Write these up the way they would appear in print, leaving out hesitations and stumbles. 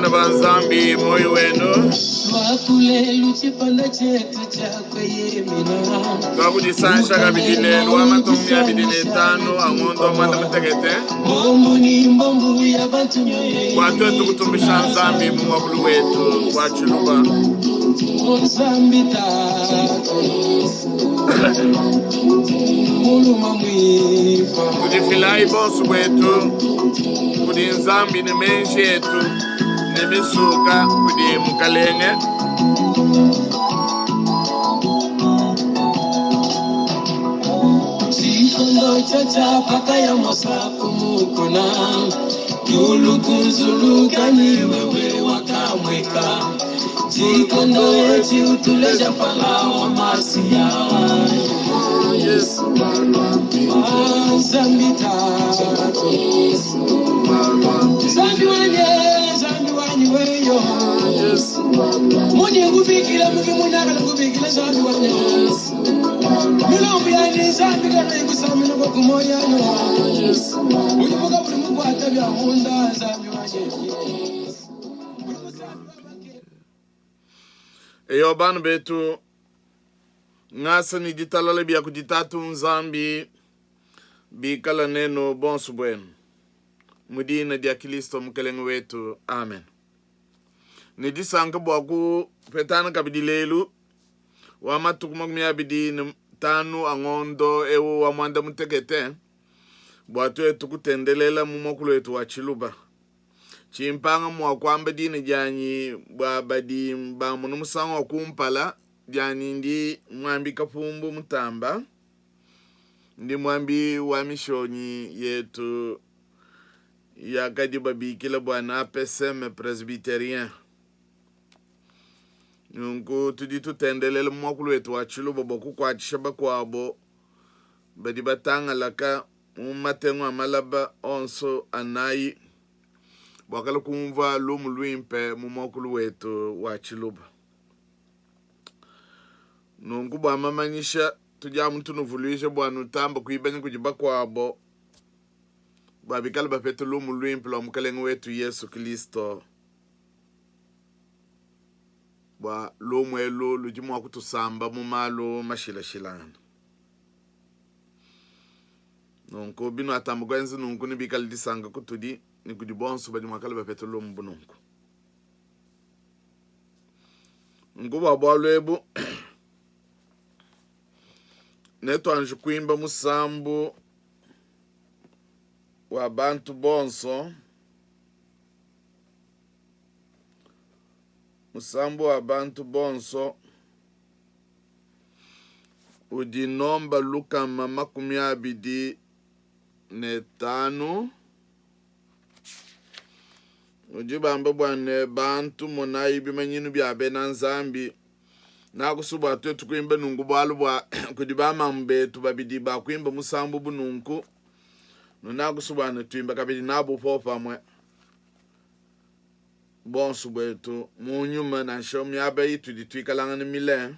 bana banzambi moyo wenu twakudisasha kabidile lwamatombi abidine tano ang'ondo amanda mutegete kwatwe tukutumbisha nzambi mumwakulu wetu wachuluba kudifilai bosu wetu kudi nzambi ni menshi yetu ni misuka kudi mukalenge Chacha paka ya masafu mukuna Yulukuzuluka ni wewe wakamweka Chikondo eti utuleja pala wa masia Yesu Zambita Zambi wanyi weyo Mwenye ngubikila muki munaka na ngubikila zambi wanyi Milombi yani zambi kana ikusamina kwa kumoya Ujibuka buli mungu atabia hunda zambi wanyi Eyo bana betu ngasa ni ditalale biya kuditatu nzambi bikala neno bonsu bwenu mudina dia Kristo mkelenge wetu amen. Ni disanga bwaku petana kabidilelu wa matukuma kumya bidini tanu ang'ondo ewu wa mwanda mutegete bwatu etu kutendelela mumokulu etu wachiluba chimpanga mwakwamba dini janyi bwabadi mbamunu musango wakumpala jani ndi mwambi kapumbu mutamba ndi mwambi wa mishoni yetu ya kadiba bikila bwana APSM presbyterien nungu tudi tutendelele mwakulu wetu wachiluba boku kwa chishaba kwabo badi batanga laka umatengu amalaba onso anayi wakala kumva lumu luimpe mumokulu wetu wachiluba nungu bwa mamanyisha tujamu tunuvuluisha bwa nutamba kuibanya kujiba kwabo bwa bikala bapete lumu luimpe la mkalengu wetu Yesu Kristo bwa lumu elu lujimu wakutusamba mumalu mashila shilana nungu binu atamugwenzi nungu ni bikala disanga kutudi ni kujibonsu badi mwakala bapete lumu bunungu nungu wabwa lwebu neto anju kuimba musambu wa bantu bonso musambu wa bantu bonso udinomba lukama makumi abidi netanu ujibamba bwane bantu monaibi manyinu byabe na nzambi nakusuba twetu kuimba nungu bwalu bwa kudibama mbetu babidi ba kuimba musambu bununku nakusuba na tuimba kabidi nabu popa mwe bonsu bwetu munyuma na shomi abe itu ditwikalanga ni mile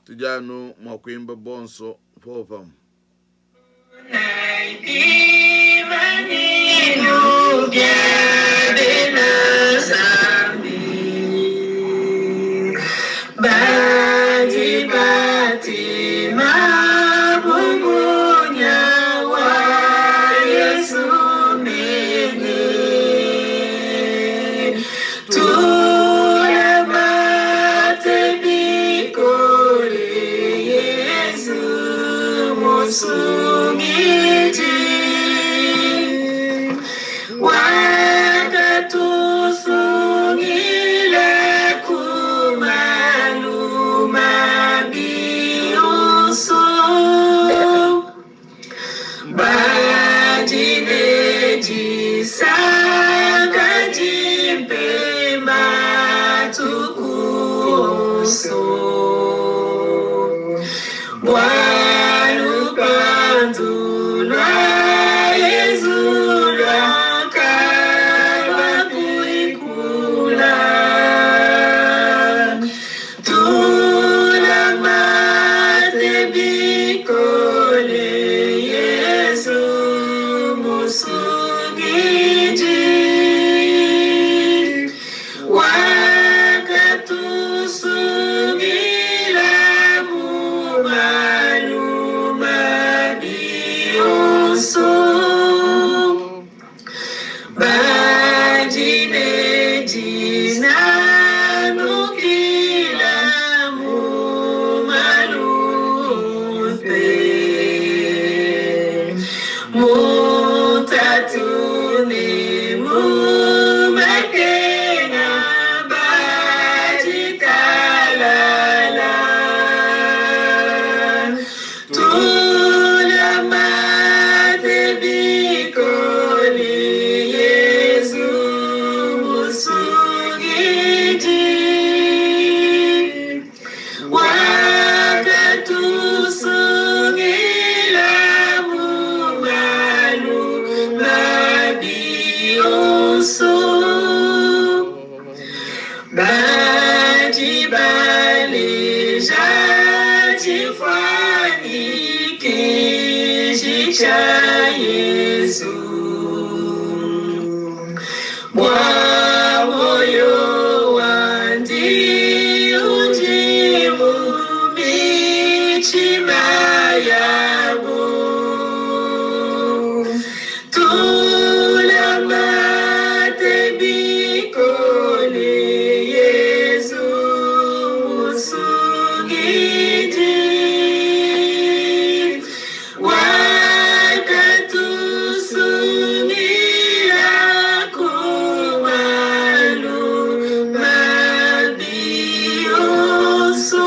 tujanu mwa kuimba bonso popa mwe Musugiji oso badine dina nukila mu malupe mutatune mu makena bajikalala tulamate bikoni Yesu musugiji wakatusungila mumalu mabioso bajibali jajifani kishicha Yesu mwa moyo wandi ujimu michima yabu tulamate bikole Yesu musugiji wakatusumira kumalu mabioso.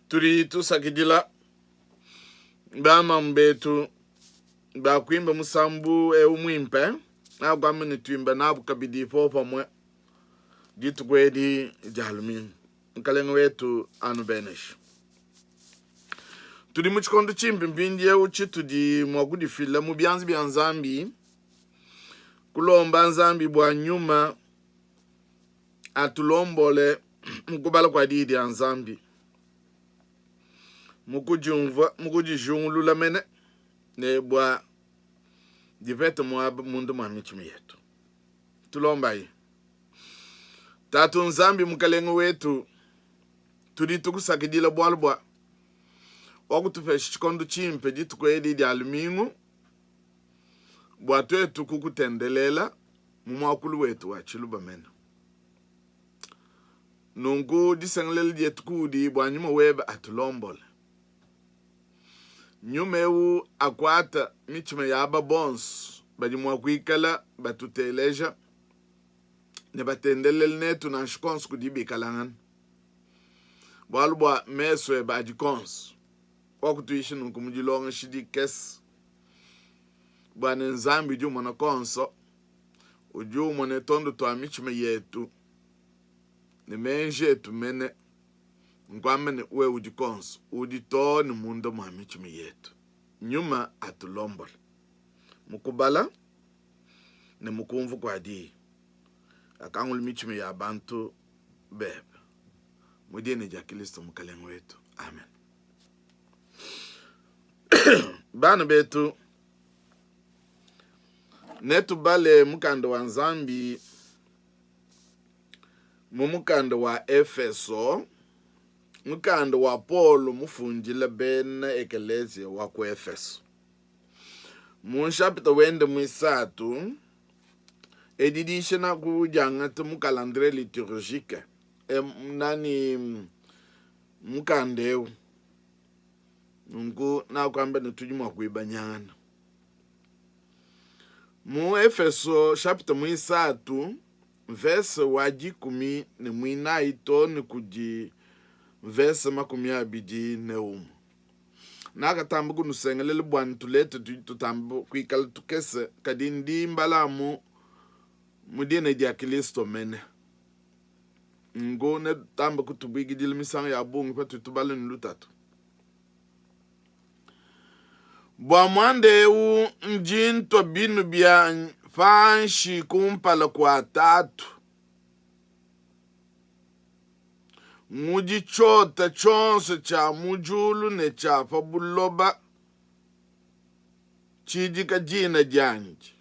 Turi tusakidila bama mbetu ba kuimba musambu umwimpe na gwamini tuimba na bukabidi popo mwe jitu kwedi jalmi nkalenga wetu anu benesh turi muchikondo chimpi mpindi uchi tudi mwagudi fila mubyanzi bya nzambi kulomba nzambi bwa nyuma atulombole mkubala kwa didi ya nzambi mukujijungulula mene ne bwa divete mwaba mundu mwa michimi yetu tulomba hii tatu nzambi mkalenga wetu turi tukusakidila bwalubwa wakutupesha chikondo chimpe jitu kwedi di alumingu bwatu etu kukutendelela mumwakulu wetu wachiluba mene nungu disenglele dietu kudi bwa nyuma weba atulombole nyuma ewu akwata michima yaba bons badi mwakuikala batuteleja ne batendelele netu na shikons kudibi kalangan bwalubwa meswe baji kons wakutuishi nunkumujilonga shidi kes bwana nzambi juma na konso ujuma ne tondo twa michima yetu ne menje etu mene nkwamene we ujikonso udito ni mundo mwa michimi yetu nyuma atulombole mukubala ne mukumvu kwa di akangul michimi ya bantu bebe mudine jakilisto mukalengo wetu amen. Bana betu netu bale mukando wa nzambi mumukando wa Efeso mukando wa Paulo mufunjile bene ekelesia wa ku Efeso munshapita wende mwisatu edidishena kujangata mukalandre liturgique nani mukandeu nungu na kwamba netujuma kuibanyana mu Efeso chapter mwisatu verse waji 10 ni mwina ito ni kuji verse 21 nakatambu kunusengelele bwani tulete tutambu kuikala tukese kadindi mbalamu mudine dia Kristo mene ngo ne tambu kutubigi dilimisanga ya bungu kwa tutubale nlutatu bwa mwande u njinto binu bia fanshi kumpala kwa tatu muji chota chonse cha mujulu ne cha fabuloba chijika jina janji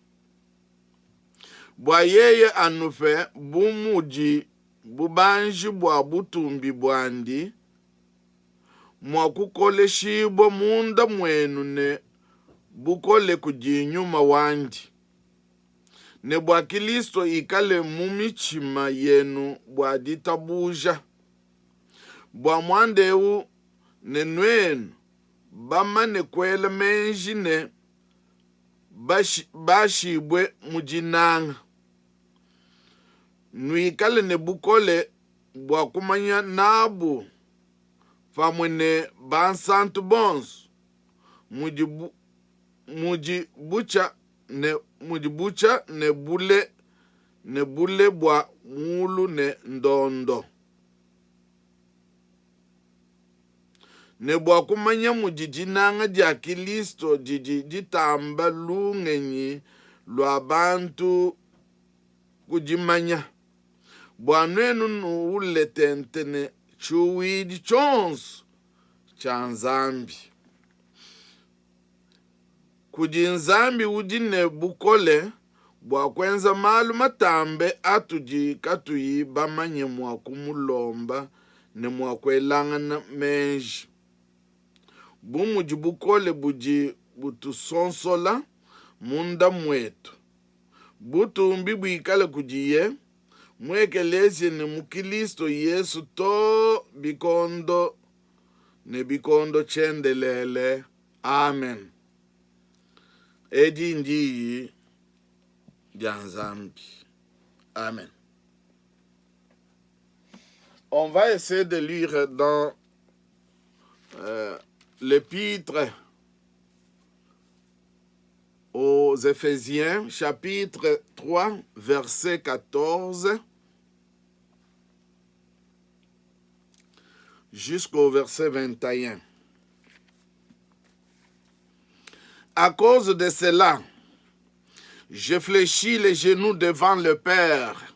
bwa yeye anufe bumuji bubanji bwa butumbi bwandi mwakukole shibo munda mwenu ne bukole kujinyuma wandi. Ne bwa Kristo ikale mumichima yenu bwa ditabuja. Bwa mwandeu ne nwenu bamane kwele menji ne bashibwe mujinanga. Nuikale ne bukole bwa kumanya nabu famwene bansantu bons mujibucha ne bule bwa mulu ne ndondo. Ne bwa kumanya mujijinanga dia Kristo jitamba lungenyi lwa bantu kujimanya. Bwa nwenu nuule tentene chuwidi chonsu cha nzambi. Kujinzambi ujine bukole bwa kwenza malu matambe atuji katuyi bamanye mwakumulomba ne mwakwelanga na menji. Bumuji bukole butusonsola munda mwetu. Butumbi bwikale kujiye mwekelezi ne mukilisto Yesu to bikondo ne bikondo chendelele. Amen. Edi ndiyi dianzambi. Amen. On va essayer de lire dans l'épître aux Éphésiens, chapitre 3, verset 14 jusqu'au verset 21. À cause de cela, je fléchis les genoux devant le Père,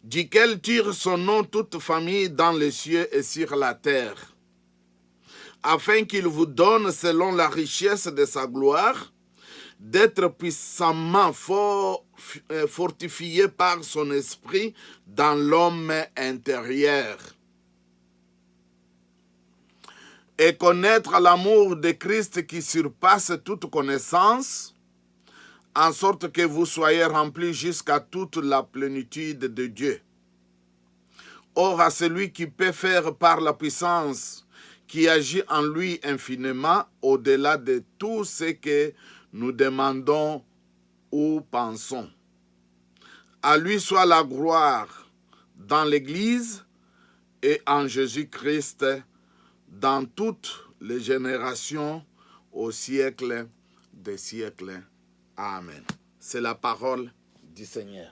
duquel tire son nom toute famille dans les cieux et sur la terre, afin qu'il vous donne, selon la richesse de sa gloire, d'être puissamment fortifié par son esprit dans l'homme intérieur, et connaître l'amour de Christ qui surpasse toute connaissance, en sorte que vous soyez remplis jusqu'à toute la plénitude de Dieu. Or, à celui qui peut faire par la puissance qui agit en lui infiniment au-delà de tout ce que nous demandons ou pensons. À lui soit la gloire dans l'Église et en Jésus-Christ dans toutes les générations au siècle des siècles. Amen. C'est la parole du Seigneur.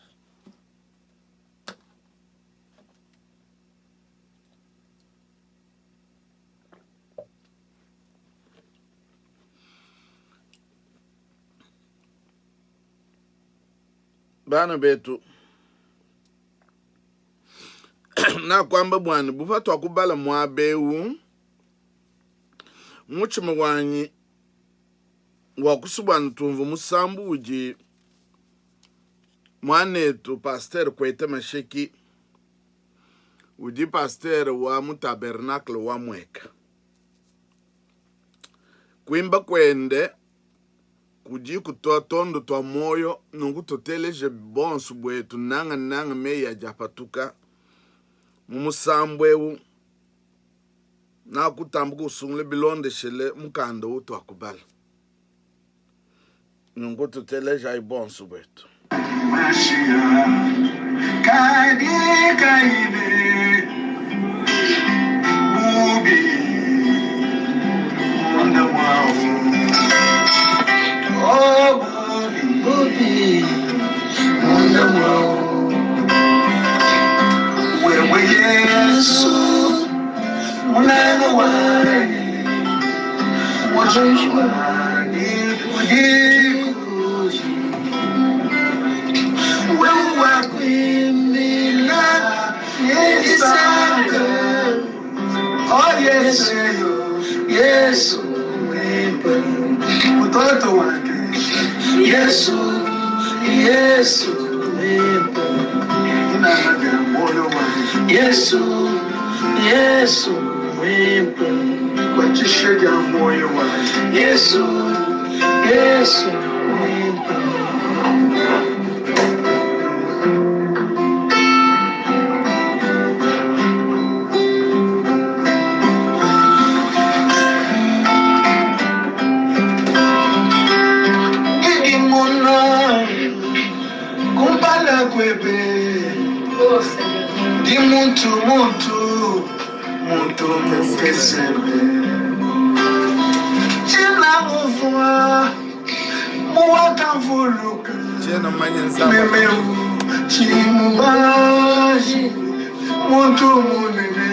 Bana betu na kwamba bwana bufatu akubala mwabewu muchima wanyi wakusubwana tumvu musambu uji mwanetu pasteur kwete masheki uji pasteur wa mutabernacle wa mweka kwimba kwende kuji kutoa tondo twa moyo nungu toteleje bonsu bwetu nanga meya japatuka mumusambwewu na kutambuka usungule bilonde shele mukanda utu akubala nungu toteleje bonsu bwetu Mashia kadi kaide ubi wanda wao oh ubi wanda wao wewe Yesu mwana wani wajishwani ujikuzi wewe kwimila yesanga oh Yesu Yesu wewe mtoto wake Yesu wewe ina moyo wake Yesu wimpe wachishaja moyo wangu Yesu Yesu wimpe Di muntu mukesebe Chena muvua Muwaka mvuluka Chena manyanzaba Memeu Chimubaji Muntu munene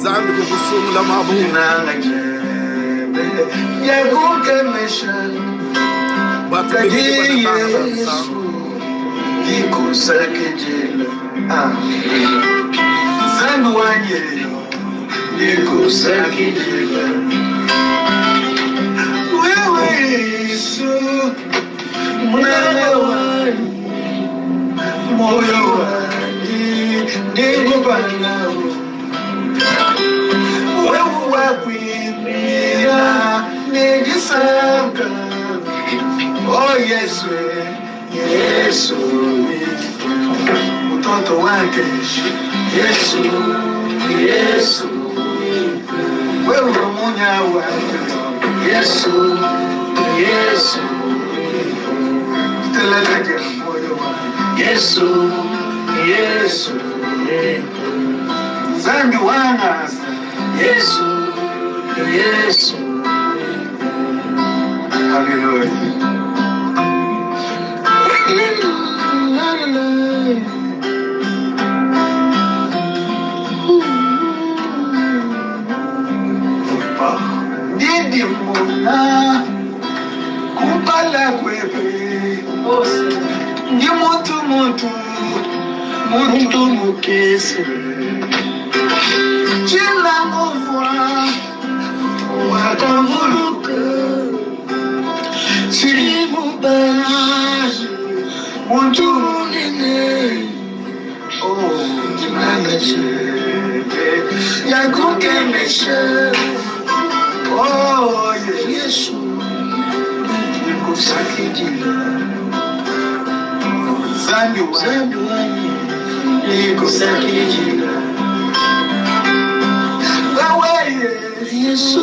Zambi kukusungula mabu Nanga jebe Yaguke mesha Kagi Yesu Iko sakejela Zangu wanyeyo Iko sakejela Wewe Yesu Mwana wani Moyo wani Ndigo panawo Wewe wakwimia Nijisanga Oh Yesu Yesu Mtoto wake Yesu Yesu wewe munya wake Yesu Yesu teleleke moyo wake Yesu Yesu zambi wana Yesu Yesu Hallelujah Didi muna Kumpala kwepe Ndi Muntu mukese China muvua Wakamuluka Chirimu baji Muntu munene Oh, Nanga chebe Yaguke meshe Oh, Yesu Iko sakijila Zambi wani Iko sakijila Wewe Yesu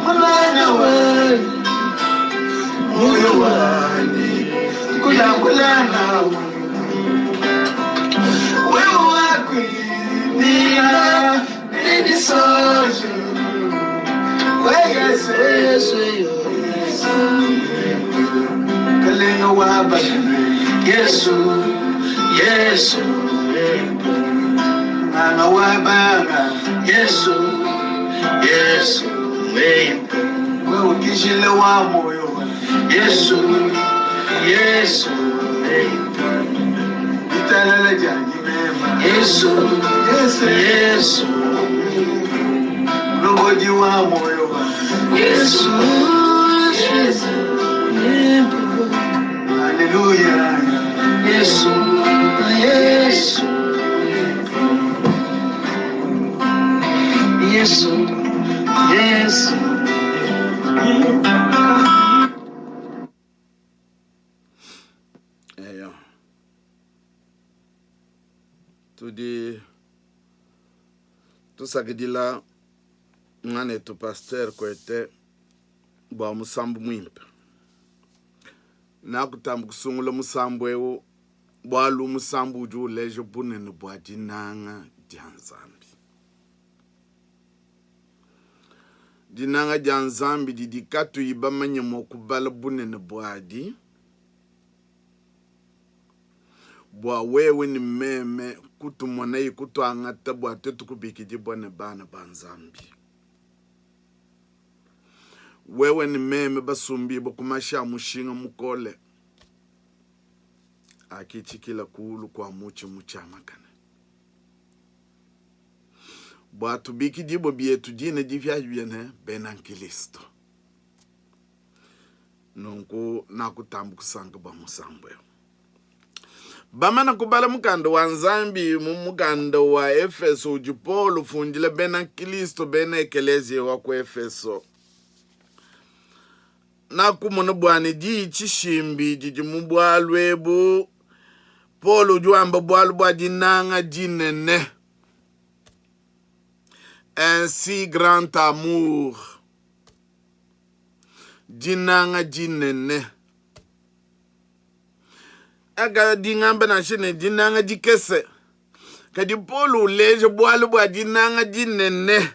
Mwana wani Moyo wani Kula nawe Wewe wakwimia Nidisoje Yesu Kaleno waba Yesu Yesu Ana waba Yesu Yesu wewe kijile wa moyo Yesu Yesu italala jangi mema Yesu Yesu Ngoji wa moyo Yesu Yesu Hallelujah Yesu Yesu Yesu Yesu Eyo Tudi Tusagidila Ngane tu pasteur kwete Bwa musambu mwimpe Nakutambu kusungula musambu ewu Bwalu musambu uju leje bunene bwa dinanga dianzambi Dinanga dianzambi didikatu iba manye mokubala bunene bwadi Bwa wewe ni meme kutu mwana kutu angata bwa tetu kubikiji bwane bana banzambi Wewe ni meme basumbi bakumasha mushinga mukole Akichikila kulu kwa muchi muchamakane Bwatu biki dibo bietu jine divya yuene benankilisto Nungu nakutambu kusanga ba musambwe bamana kubala mukanda wa nzambi mukanda wa Efeso uji Paulo fundile bena Kristo bena ekelezia wa ku Efeso. Na kumona bwani ji chishimbi jiji mubwalu ebu Paulo juamba bwalu bwa jinanga jinene. Ainsi grand amour. Jinanga jinene. Aga dingamba na shine jinanga jikese. Kadi Paulo leje bwalu bwa jinanga jinene.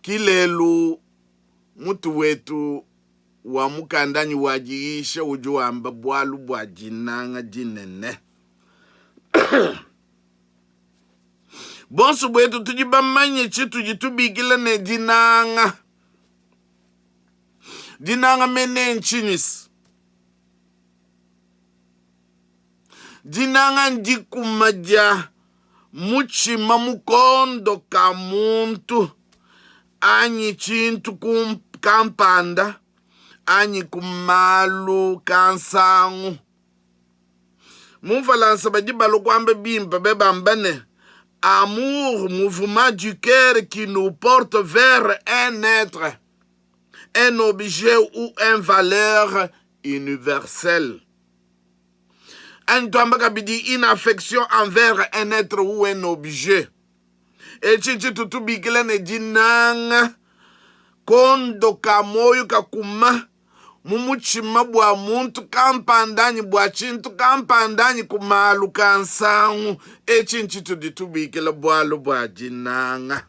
Kilelu mutu wetu wa mukandanyi wajiisha ujuamba bwalu bwa jinanga jinene. Bonsu bwetu tujibamanye chitu jitubikila ne jinanga. Jinanga mene nchinis. Jinanga njikumaja muchima mukondo ka muntu. Anyi chintu kampanda. Anyi kumalu kansangu. Moufalansa badibalo kwambe bimba bebambane. Amour, mouvement du cœur qui nous porte vers un être, un objet ou une valeur universelle. Une affection envers un être ou un objet. Et chichi tutubikile ne jinanga kondo kamoyo kakuma mumuchima bwa muntu kampandanyi bwa chintu kampandanyi kumalu kansangu echinchi tuditubikile bwalu bwa jinanga.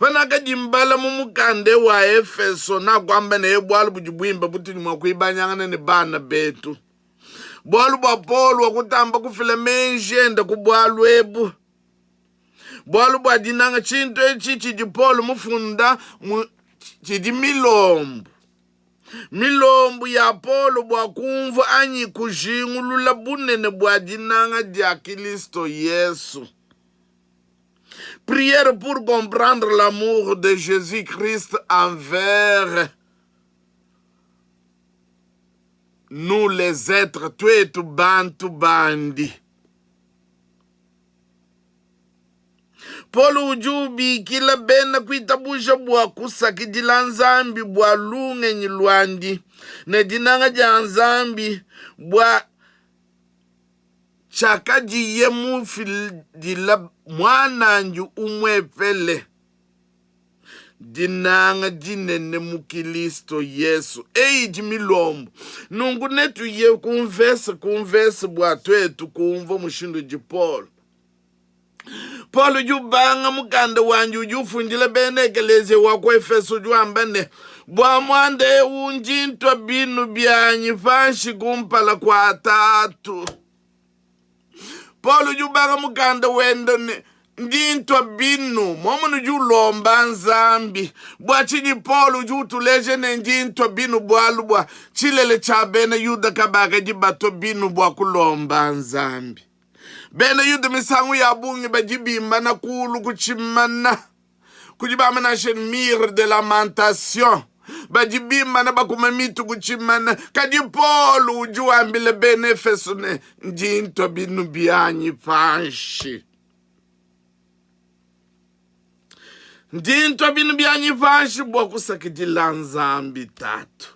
Vanaka jimbala mumukande wa Efeso na kwamba ne bwalu bujibwimba butini mwakuibanyanga ne bana betu. Bwalu bwa Paulo wakutamba kufile menjenda kubwalu ebu. Bwalu bwa jinanga chintu echichi di Paulo mufunda chidi milombu. Milombu ya Paulo bwa kumvu anyi kujingulula bunene bwa jinanga dia Kristo Yesu. Prière pour comprendre l'amour de Jésus-Christ envers nous les êtres, twetu bantu bandi. Paulo ujubi kila bena kuitabusha bwa kusakidila nzambi bwa lunge nyilwandi. Ne dinanga ja nzambi bwa chakaji yemu fil mwananju umwepele. Dinanga jinene mukilisto Yesu. Eyi jimilombo. Nungu netu ye kunvese bwa twetu kumvo mushindu jipolo. Paulo jubanga mukanda wanju jufunjile bene ekeleze wako Efeso juambane. Bwa mwande unjintwa binu byanyi fanshi kumpala kwa tatu. Paulo jubanga mukanda wendone. Njintwa binu, momunu julomba nzambi. Bwa chini Paulo jutuleje ne njintwa binu bwalu bwa chilele cha bene yuda kabaka jibato binu bwa kulomba nzambi. Bene yuda misangu ya bungi bajibimba na kulu kuchimana. Kujibama na shen mire de lamentation. Bajibimba na bakumamitu kuchimana. Kadi Paulo ujuambile bene Efeso ne njintwa binu bianyi fanshi. Ndintwa binu byanyi fanshi bwa kusakidila nzambi tatu.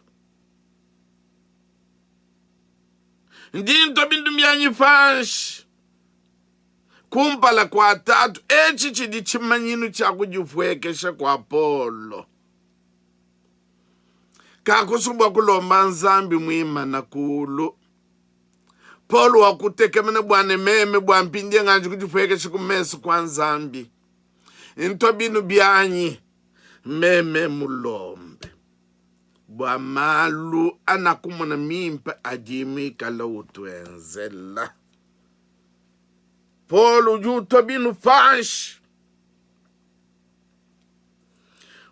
Ndintwa binu byanyi fanshi kumpala kwa tatu echi chidi chimanyinu cha kujifwekesha kwa Paulo. Kakusubwa kulomba nzambi mwima na kulu. Paulo wakutekemene bwane meme bwa mpindie nganji kujifwekesha kumesu kwa nzambi. Into binu byanyi meme mulombe. Bwa malu anakumona mimpa ajimi kala utuenzela. Paulo juto binu fanshi.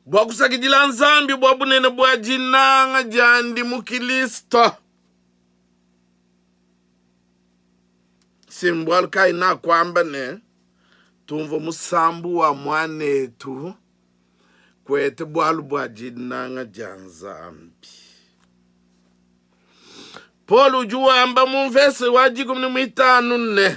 Bwa kusakidila nzambi bwa bunene bwa jinanga jandi mukilisto. Simbwal kaina kwamba ne tumvo musambu wa mwanetu kwete bwalu bwa jinanga janzambi. Paul ujuamba mumvese waji 15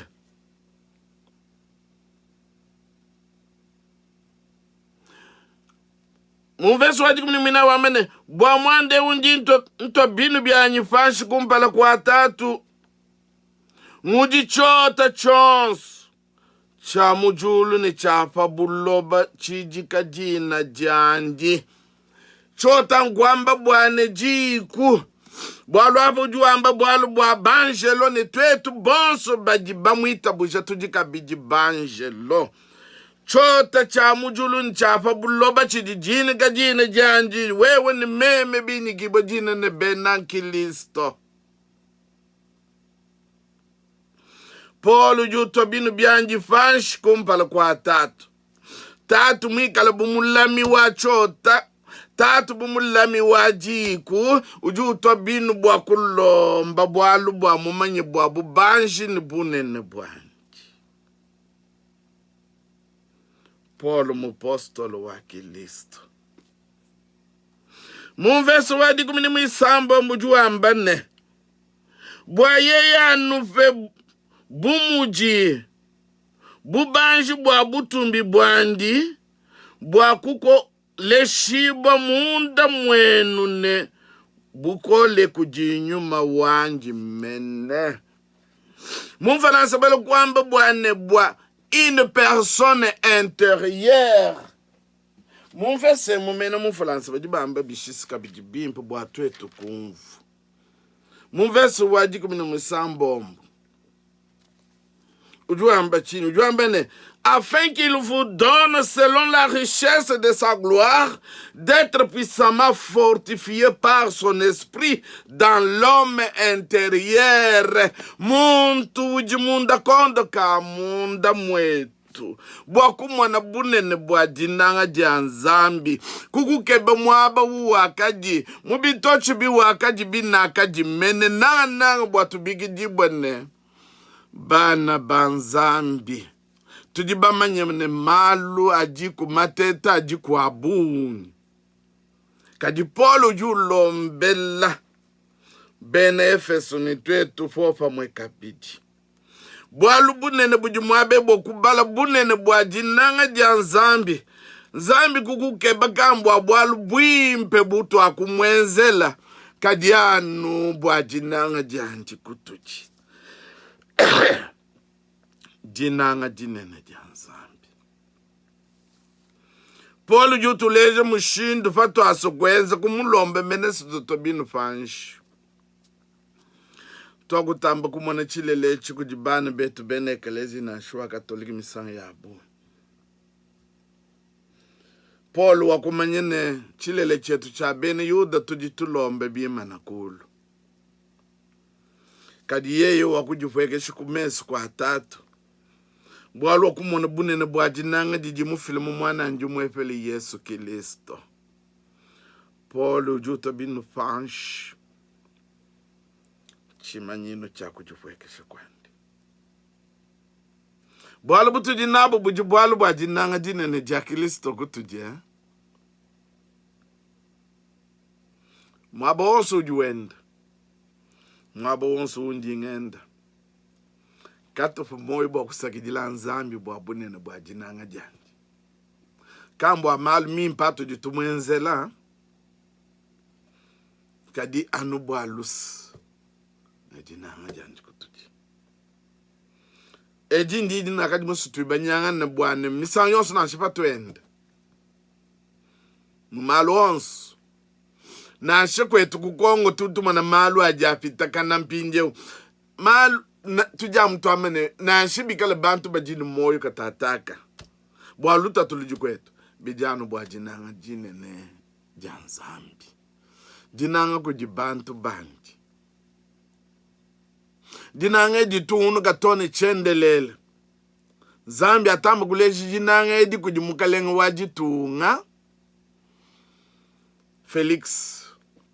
mumvese waji 14 wamene bwa mwande unji nto binu byanyi fanshi kumpala kwa 3 ngudi chota chonsu cha mujulu ni chapa buloba chijika jina janji chota ngwamba bwane jiku bwalu apo juamba bwalu bwa banjelo ni twetu bonso bamwita buja tujika biji banjelo chota cha mujulu ni chapa buloba chijijini kajina janji wewe ni meme bini kibo jina ne benankilisto. Paul juto binu byanji fanshi kumpala kwa 3 mwikala bumulami wa chota 3 bumulami wa jiku ujuto binu bwa kulomba bwalu bwa mumanyi bwa bubanji ni bunene bwanji. Paul mupostolo wa Kristo. Mumveso wadi 17 mujuamba ne bwa yeye anufe bumuji bubanji bwa butumbi bwandi bwa kuko leshiba munda mwenu ne bukole kujinyuma wanji mene. Mumfalansa bala kwamba bwane bwa une personne intérieure. Mumfese mumena mumfalansa bajibamba bishisika bijibimpa bwa twetu kumvu. Mumvese waji 17 afin qu'il vous donne selon la richesse de sa gloire d'être puissamment fortifié par son esprit dans l'homme intérieur. Muntu ujimunda kondo ka munda mwetu bwa kumwana bunene bwa jinanga janzambi kukukebe mwaba uwakaji mubitochi biwakaji binakaji mene nanga bwa tubigi jibwane bana banzambi tujibamanye ne malu ajiku mateta ajiku abuni kadi Paul julombela bene Efeso ni twetu fofa mwekapiti bwalu bunene bujimwabe bokubala bunene bwa jinanga janzambi zambi kukukeba kambwa bwalu bwimpe butu akumwenzela kadi anu bwa jinanga janji kutuchi jinanga jinene janzambi. Paul jutuleje mushindu fatu asogweza kumulombe menesi tutobinu fanshi twakutamba kumona chilelechi kujibana betu bene ekelezi na shua katoliki misanga yabu. Paul wakumanyene chilele chetu cha bene yuda tujitulombe bima na kulu kadi yeye wakujifweke shikumesi kwa 3 bwalu wakumona bunene bwa jinanga jijimu filimu mwana njumu efeli Yesu Kristo. Paul ujuto binu fanshi chimanyino cha kujifweke shikwandi bwalu butujinabo bujibwalu bwa jinanga jinene ja Kristo kutuje mwaba wonso ujuenda mwaba wonso undingenda katofu moyo bwa kusakidila nzambi bwa bunene bwa jinanga janji kambo amalu mimpato jitumwenzela kadi anu bwa lusi na jinanga janji kutuji eji ndidi na kadi musutu banyanga na bwane misan yonso na shipa twende mumalu onso na shekwetu kukongo tutuma na malu ajapita kana mpinje malu tuja mtu amene na shibikale bantu bajini moyo katataka bwa luta tuliju kwetu bijano bwa jinanga jinene janzambi jinanga kujibantu banji jinanga edi tunu katone chendelele zambi atamba kuleji jinanga edi kujimukalenga wajitunga Felix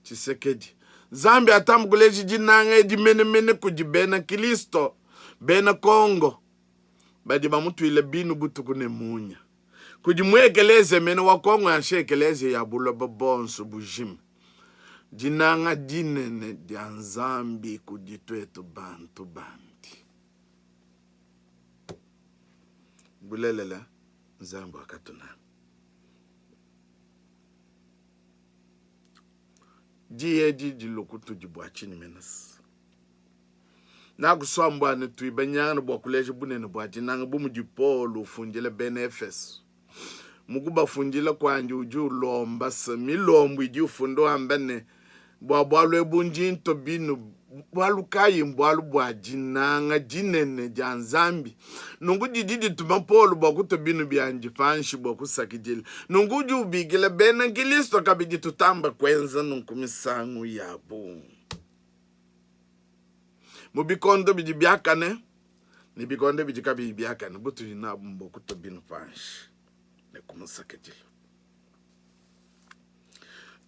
Tshisekedi zambi atamguleji jinanga edi mene kujibena Kristo bena Kongo badi bamutu ile binu butu kune munya kujimwekeleze mene wakongo anshekeleze ya buloba bonso bujim. Dinanga dinene dia nzambi kujitwetu bantu bandi. Bulelela nzambi wakatuna. Di lukutu jibuachini menas. Na kusomba ne tuibanyana bwa kuleje bunene bwa dinanga bumu jipolo funjile benefes. Mukuba funjile kwa njuju lomba sami lombu iji ufundo ambene bwa lwebunjinto binu bwalukayi mbwalu bwa jinanga jinene janzambi nungu jididi tumapolu bwa kuto binu bianjifanshi bwa kusakijili nungu jubigile bena ngilisto kabiji tutamba kwenza nunkumisangu yabu mubikondo biji biakane ni bikondo biji kabiji biakane butu jinabu mbo kuto binu fanshi ne kumusakijili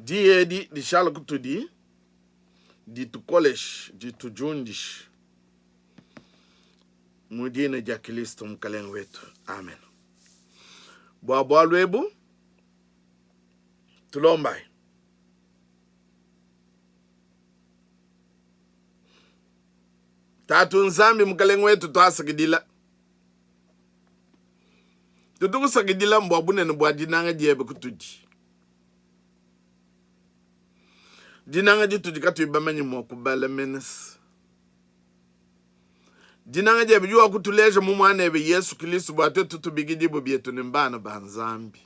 di shala kutu di tu college di tu jundish mudine jakilisto mkalen wetu amen bwa lwebu tulombai tatu nzambi mkalen wetu twasakidila tutuku sakidila mbwa bunene bwa dinanga jebe kutudi dinanga jitu jikatu ibamanyi mwakubala menes. Dinanga jebe juwa kutuleje mumwane ebe Yesu Kristo bwate tutubigidi bietu nimbana banzambi.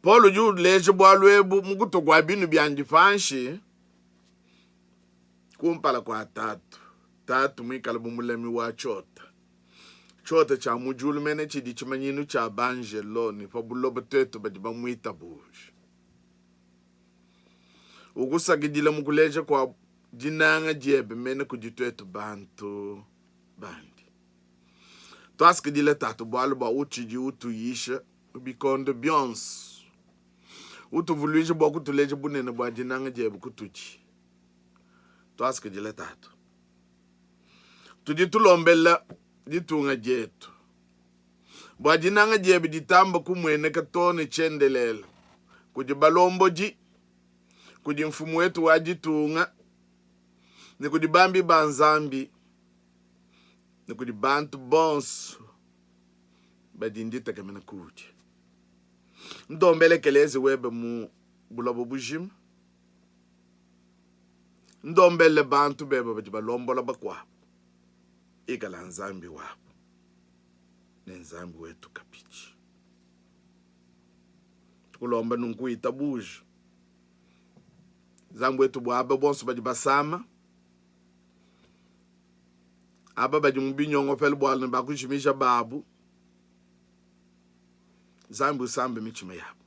Paulo juu leje bwalwebu mukuto kwa binu bianjifanshi kumpala kwa tatu mwikala bumulemi wa chota cha mujulu mene chidi chimanyinu cha banjelo ni pabuloba tetu badiba mwita buji ukusakidila mukuleja kwa dinanga jebe mene kujitwetu bantu bandi twaskidila tatu bwalu ba uchiji utuyisha ubikondo byons utuvuluisha bwa kutuleja bunene bwa dinanga jebe kutuchi twaskidila tatu tuditulombela ditunga jetu bwa dinanga jebe ditamba kumwene katone chendelela kujibalomboji kudi mfumu wetu wajitunga ni kudi bambi banzambi ni kudi bantu bonsu badindita kamena kudi ndombele keleze webe mu bulabo bujim ndombele bantu bebe bajibalombola bakwa ikala nzambi wapo ne nzambi wetu kapichi tukulomba nunkuita buju zambu wetu bwaba bonso badi basama aba badi mubinyongo pele bwala bakushimisha babu zambu sambe michime yabo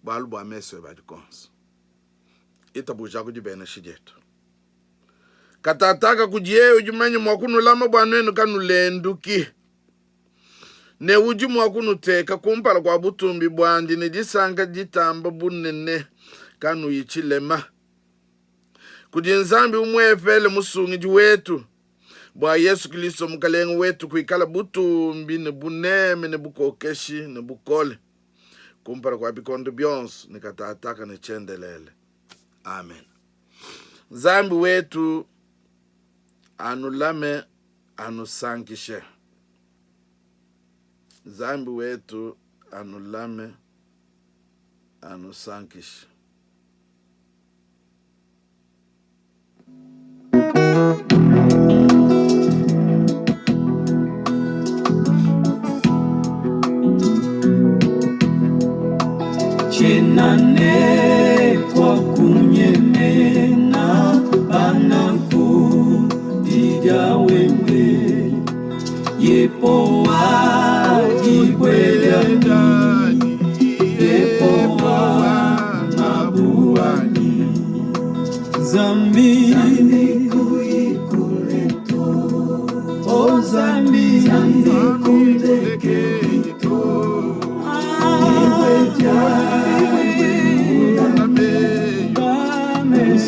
balu bwa meso badi konso itabuja kujibena shijeto katataka kujieo jumanyi mwakunu lama bwanenu kanulenduki ne uji mwakunu teka kumpala kwa butumbi bwandi ne disanga ditamba bunene kanu yichilema kudi nzambi umwefele musungi wetu bwa Yesu Kristo mkalengu wetu kuikala butumbi ne buneme ne bukokeshi ne bukole kumpala kwa bikondo byonso ne katataka ne chendelele amen. Nzambi wetu anulame anusankishe zambi wetu anulame anusankishe chenane kwa kunyemena banaku digawewe yepo ajibwela ndani yepo mabuani zambi kuikuleto o zambi kuleketo iweja ame